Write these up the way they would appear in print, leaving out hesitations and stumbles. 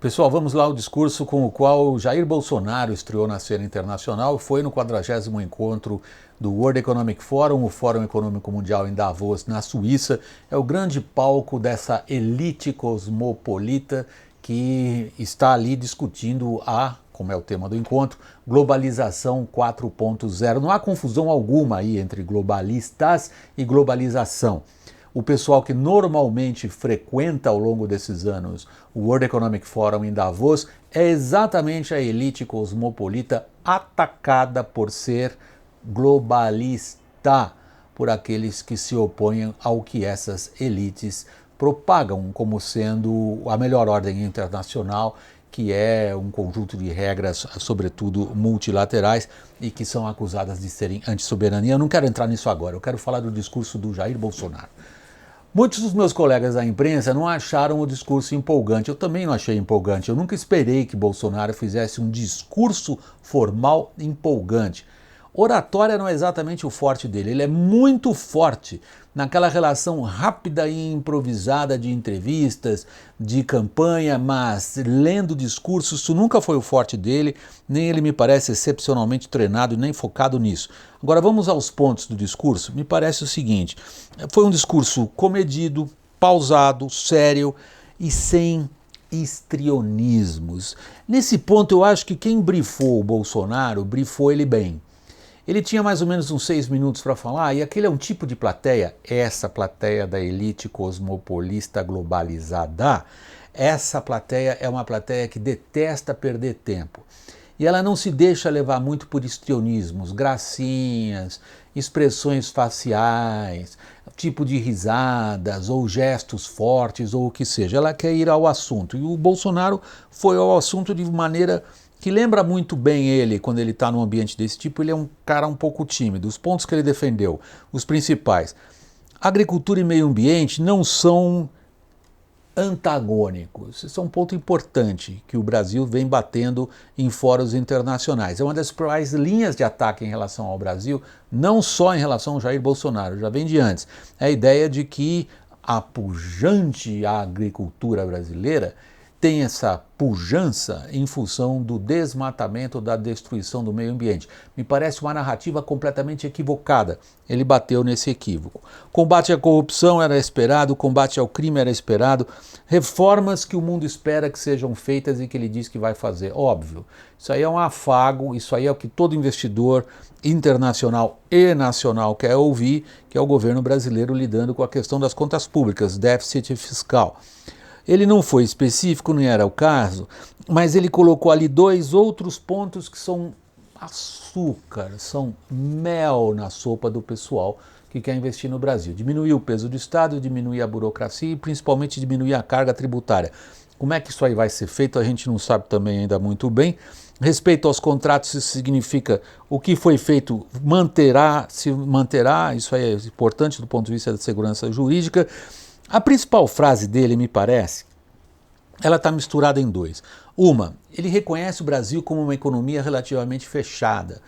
Pessoal, vamos lá ao discurso com o qual Jair Bolsonaro estreou na cena internacional. Foi no 40º encontro do World Economic Forum, o Fórum Econômico Mundial em Davos, na Suíça. É o grande palco dessa elite cosmopolita que está ali discutindo como é o tema do encontro, globalização 4.0. Não há confusão alguma aí entre globalistas e globalização. O pessoal que normalmente frequenta ao longo desses anos o World Economic Forum em Davos é exatamente a elite cosmopolita atacada por ser globalista, por aqueles que se opõem ao que essas elites propagam como sendo a melhor ordem internacional, que é um conjunto de regras, sobretudo multilaterais, e que são acusadas de serem anti-soberania. Eu não quero entrar nisso agora, eu quero falar do discurso do Jair Bolsonaro. Muitos dos meus colegas da imprensa não acharam o discurso empolgante. Eu também não achei empolgante. Eu nunca esperei que Bolsonaro fizesse um discurso formal empolgante. Oratória não é exatamente o forte dele. Ele é muito forte naquela relação rápida e improvisada de entrevistas, de campanha, mas lendo discursos, isso nunca foi o forte dele, nem ele me parece excepcionalmente treinado, nem focado nisso. Agora vamos aos pontos do discurso. Me parece o seguinte, foi um discurso comedido, pausado, sério e sem histrionismos. Nesse ponto eu acho que quem brifou o Bolsonaro, brifou ele bem. Ele tinha mais ou menos uns 6 minutos para falar, e aquele é um tipo de plateia, essa plateia da elite cosmopolista globalizada, essa plateia é uma plateia que detesta perder tempo. E ela não se deixa levar muito por histrionismos, gracinhas, expressões faciais, tipo de risadas, ou gestos fortes, ou o que seja. Ela quer ir ao assunto. E o Bolsonaro foi ao assunto de maneira que lembra muito bem ele, quando ele está num ambiente desse tipo. Ele é um cara um pouco tímido. Os pontos que ele defendeu, os principais. Agricultura e meio ambiente não são antagônicos. Isso é um ponto importante que o Brasil vem batendo em fóruns internacionais. É uma das principais linhas de ataque em relação ao Brasil, não só em relação ao Jair Bolsonaro, já vem de antes. É a ideia de que a pujante agricultura brasileira tem essa pujança em função do desmatamento, da destruição do meio ambiente. Me parece uma narrativa completamente equivocada. Ele bateu nesse equívoco. Combate à corrupção era esperado, combate ao crime era esperado, reformas que o mundo espera que sejam feitas e que ele diz que vai fazer. Óbvio, isso aí é um afago, isso aí é o que todo investidor internacional e nacional quer ouvir, que é o governo brasileiro lidando com a questão das contas públicas, déficit fiscal. Ele não foi específico, não era o caso, mas ele colocou ali 2 outros pontos que são açúcar, são mel na sopa do pessoal que quer investir no Brasil. Diminuir o peso do Estado, diminuir a burocracia e principalmente diminuir a carga tributária. Como é que isso aí vai ser feito, a gente não sabe também ainda muito bem. Respeito aos contratos, isso significa o que foi feito se manterá, isso aí é importante do ponto de vista da segurança jurídica. A principal frase dele, me parece, ela está misturada em 2. Uma, ele reconhece o Brasil como uma economia relativamente fechada.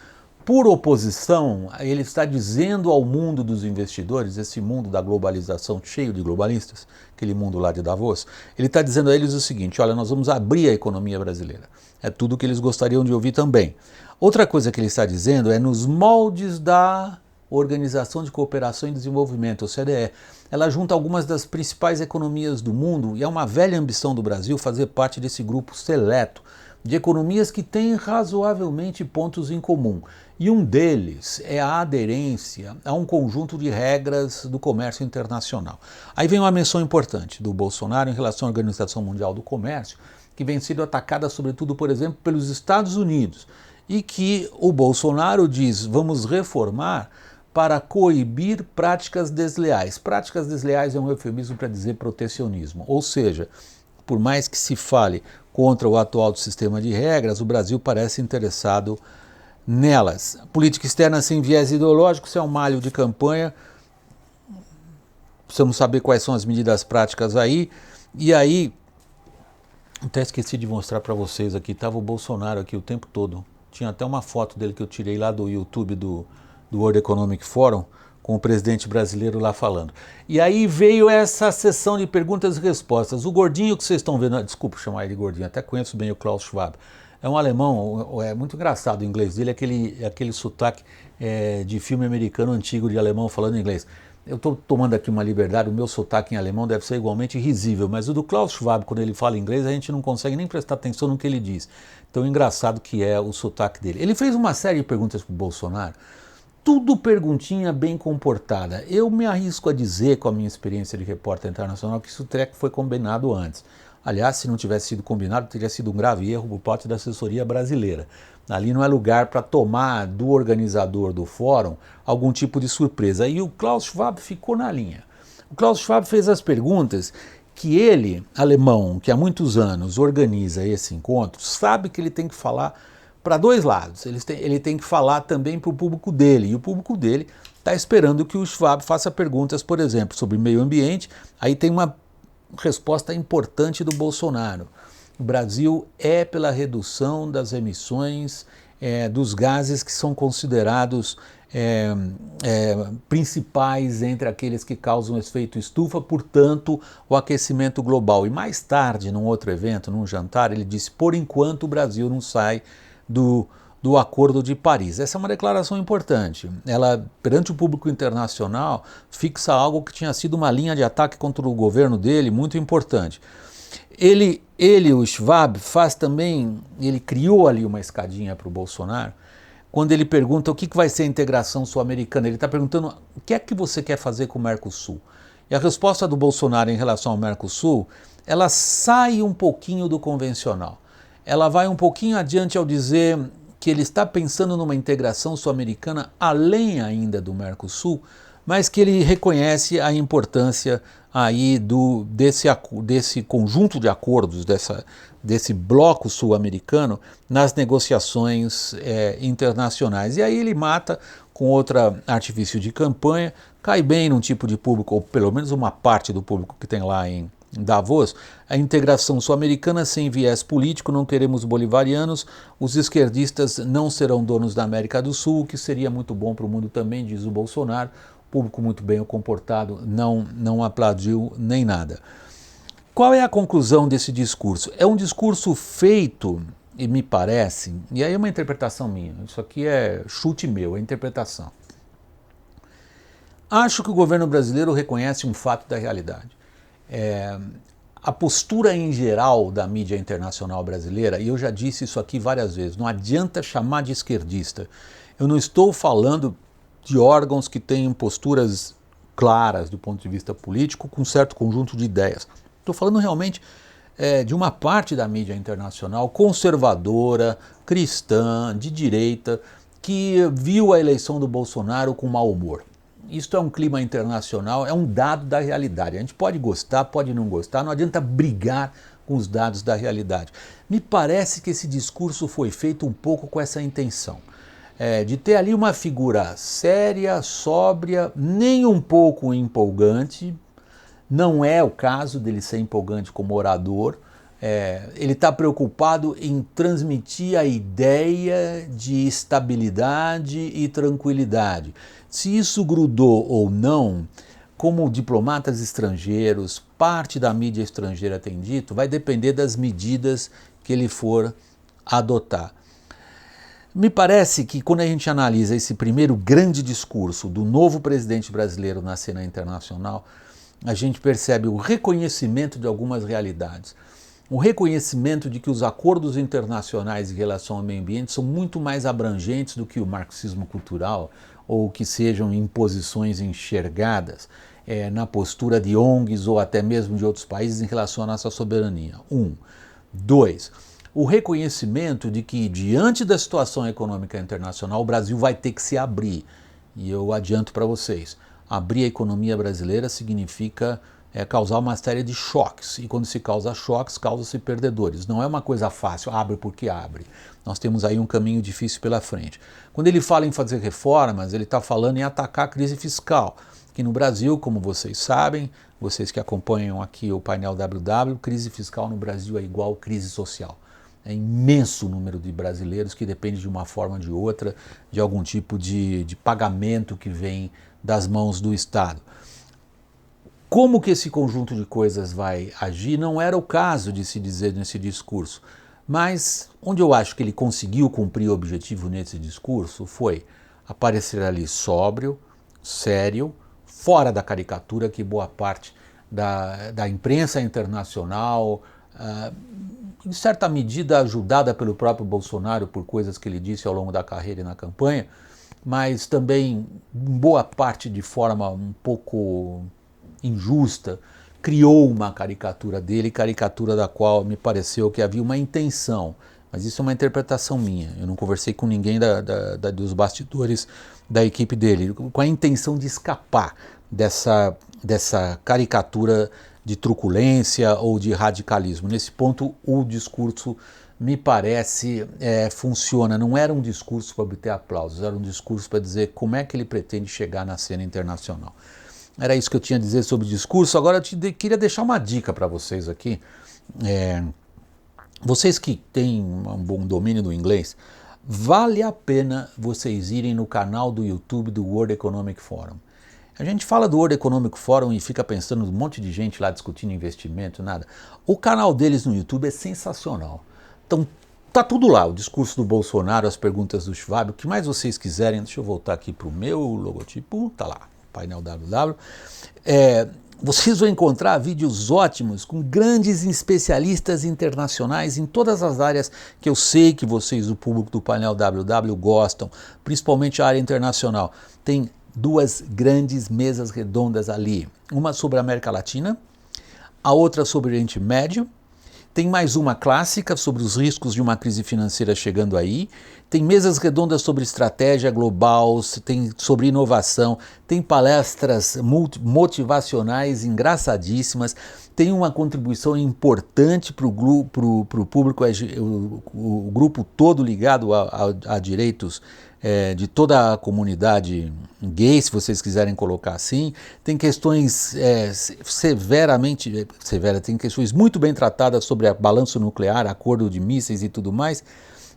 Por oposição, ele está dizendo ao mundo dos investidores, esse mundo da globalização cheio de globalistas, aquele mundo lá de Davos, ele está dizendo a eles o seguinte: olha, nós vamos abrir a economia brasileira. É tudo o que eles gostariam de ouvir também. Outra coisa que ele está dizendo é nos moldes da Organização de Cooperação e Desenvolvimento, OCDE. Ela junta algumas das principais economias do mundo e é uma velha ambição do Brasil fazer parte desse grupo seleto de economias que têm razoavelmente pontos em comum. E um deles é a aderência a um conjunto de regras do comércio internacional. Aí vem uma menção importante do Bolsonaro em relação à Organização Mundial do Comércio, que vem sendo atacada sobretudo, por exemplo, pelos Estados Unidos, e que o Bolsonaro diz: vamos reformar para coibir práticas desleais. Práticas desleais é um eufemismo para dizer protecionismo, ou seja, por mais que se fale contra o atual sistema de regras, o Brasil parece interessado nelas. Política externa sem viés ideológico, isso é um malho de campanha, precisamos saber quais são as medidas práticas aí, e aí, até esqueci de mostrar para vocês aqui, estava o Bolsonaro aqui o tempo todo, tinha até uma foto dele que eu tirei lá do YouTube do World Economic Forum, com o presidente brasileiro lá falando. E aí veio essa sessão de perguntas e respostas. O gordinho que vocês estão vendo, desculpa chamar ele de gordinho, até conheço bem o Klaus Schwab, é um alemão, é muito engraçado o inglês dele, aquele sotaque de filme americano antigo de alemão falando inglês. Eu estou tomando aqui uma liberdade, o meu sotaque em alemão deve ser igualmente risível, mas o do Klaus Schwab, quando ele fala inglês, a gente não consegue nem prestar atenção no que ele diz. Tão engraçado que é o sotaque dele. Ele fez uma série de perguntas para o Bolsonaro, tudo perguntinha bem comportada. Eu me arrisco a dizer, com a minha experiência de repórter internacional, que isso treco foi combinado antes. Aliás, se não tivesse sido combinado, teria sido um grave erro por parte da assessoria brasileira. Ali não é lugar para tomar do organizador do fórum algum tipo de surpresa. E o Klaus Schwab ficou na linha. O Klaus Schwab fez as perguntas que ele, alemão, que há muitos anos organiza esse encontro, sabe que ele tem que falar para dois lados. Ele tem que falar também para o público dele, e o público dele está esperando que o Schwab faça perguntas, por exemplo, sobre meio ambiente. Aí tem uma resposta importante do Bolsonaro. O Brasil é pela redução das emissões dos gases que são considerados principais entre aqueles que causam efeito estufa, portanto, o aquecimento global. E mais tarde, num outro evento, num jantar, ele disse: por enquanto o Brasil não sai do Acordo de Paris. Essa é uma declaração importante. Ela, perante o público internacional, fixa algo que tinha sido uma linha de ataque contra o governo dele muito importante. O Schwab, faz também, ele criou ali uma escadinha para o Bolsonaro, quando ele pergunta o que vai ser a integração sul-americana. Ele está perguntando o que é que você quer fazer com o Mercosul. E a resposta do Bolsonaro em relação ao Mercosul, ela sai um pouquinho do convencional. Ela vai um pouquinho adiante ao dizer que ele está pensando numa integração sul-americana além ainda do Mercosul, mas que ele reconhece a importância aí desse conjunto de acordos, desse bloco sul-americano nas negociações internacionais. E aí ele mata com outro artifício de campanha, cai bem num tipo de público, ou pelo menos uma parte do público que tem lá em Davos, a integração sul-americana sem viés político, não queremos bolivarianos, os esquerdistas não serão donos da América do Sul, o que seria muito bom para o mundo também, diz o Bolsonaro. O público muito bem comportado não aplaudiu nem nada. Qual é a conclusão desse discurso? É um discurso feito, e me parece, e aí é uma interpretação minha, isso aqui é chute meu, é interpretação. Acho que o governo brasileiro reconhece um fato da realidade. A postura em geral da mídia internacional brasileira, e eu já disse isso aqui várias vezes, não adianta chamar de esquerdista. Eu não estou falando de órgãos que têm posturas claras do ponto de vista político, com um certo conjunto de ideias. Estou falando realmente de uma parte da mídia internacional conservadora, cristã, de direita, que viu a eleição do Bolsonaro com mau humor. Isto é um clima internacional, é um dado da realidade. A gente pode gostar, pode não gostar, não adianta brigar com os dados da realidade. Me parece que esse discurso foi feito um pouco com essa intenção. De ter ali uma figura séria, sóbria, nem um pouco empolgante. Não é o caso dele ser empolgante como orador. Ele está preocupado em transmitir a ideia de estabilidade e tranquilidade. Se isso grudou ou não, como diplomatas estrangeiros, parte da mídia estrangeira tem dito, vai depender das medidas que ele for adotar. Me parece que quando a gente analisa esse primeiro grande discurso do novo presidente brasileiro na cena internacional, a gente percebe o reconhecimento de algumas realidades. O reconhecimento de que os acordos internacionais em relação ao meio ambiente são muito mais abrangentes do que o marxismo cultural, ou que sejam imposições enxergadas na postura de ONGs ou até mesmo de outros países em relação à nossa soberania. 1. 2. O reconhecimento de que, diante da situação econômica internacional, o Brasil vai ter que se abrir. E eu adianto para vocês, abrir a economia brasileira significa causar uma série de choques. E quando se causa choques, causa-se perdedores. Não é uma coisa fácil, abre porque abre. Nós temos aí um caminho difícil pela frente. Quando ele fala em fazer reformas, ele está falando em atacar a crise fiscal, que no Brasil, como vocês sabem, vocês que acompanham aqui o painel WW, crise fiscal no Brasil é igual crise social. É imenso o número de brasileiros que depende de uma forma ou de outra, de algum tipo de pagamento que vem das mãos do Estado. Como que esse conjunto de coisas vai agir não era o caso de se dizer nesse discurso, mas onde eu acho que ele conseguiu cumprir o objetivo nesse discurso foi aparecer ali sóbrio, sério, fora da caricatura que boa parte da imprensa internacional, em certa medida ajudada pelo próprio Bolsonaro por coisas que ele disse ao longo da carreira e na campanha, mas também em boa parte de forma um pouco injusta, criou uma caricatura dele, caricatura da qual me pareceu que havia uma intenção, mas isso é uma interpretação minha, eu não conversei com ninguém dos bastidores da equipe dele, com a intenção de escapar dessa caricatura de truculência ou de radicalismo. Nesse ponto, o discurso, me parece, funciona. Não era um discurso para obter aplausos, era um discurso para dizer como é que ele pretende chegar na cena internacional. Era isso que eu tinha a dizer sobre o discurso. Agora eu queria deixar uma dica para vocês aqui. Vocês que têm um bom domínio do inglês, vale a pena vocês irem no canal do YouTube do World Economic Forum. A gente fala do World Economic Forum e fica pensando um monte de gente lá discutindo investimento, nada. O canal deles no YouTube é sensacional. Então, tá tudo lá, o discurso do Bolsonaro, as perguntas do Schwab, o que mais vocês quiserem. Deixa eu voltar aqui para o meu logotipo, tá lá, painel www. Vocês vão encontrar vídeos ótimos com grandes especialistas internacionais em todas as áreas que eu sei que vocês, o público do painel www, gostam, principalmente a área internacional. Tem duas grandes mesas redondas ali, uma sobre a América Latina, a outra sobre o Oriente Médio, tem mais uma clássica sobre os riscos de uma crise financeira chegando aí, tem mesas redondas sobre estratégia global, tem sobre inovação, tem palestras motivacionais engraçadíssimas, tem uma contribuição importante para o público, o grupo todo ligado a direitos de toda a comunidade gay, se vocês quiserem colocar assim. Tem questões tem questões muito bem tratadas sobre balanço nuclear, acordo de mísseis e tudo mais.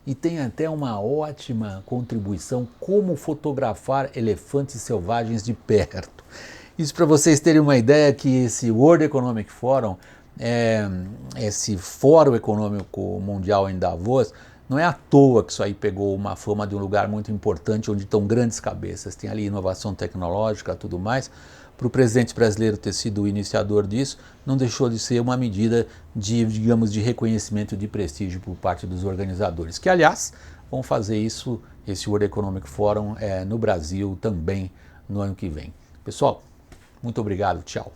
E tem até uma ótima contribuição como fotografar elefantes selvagens de perto. Isso para vocês terem uma ideia que esse World Economic Forum, esse Fórum Econômico Mundial em Davos, não é à toa que isso aí pegou uma fama de um lugar muito importante onde estão grandes cabeças. Tem ali inovação tecnológica e tudo mais. Para o presidente brasileiro ter sido o iniciador disso, não deixou de ser uma medida de, digamos, de reconhecimento de prestígio por parte dos organizadores, que, aliás, vão fazer isso, esse World Economic Forum, no Brasil também no ano que vem. Pessoal, muito obrigado, tchau.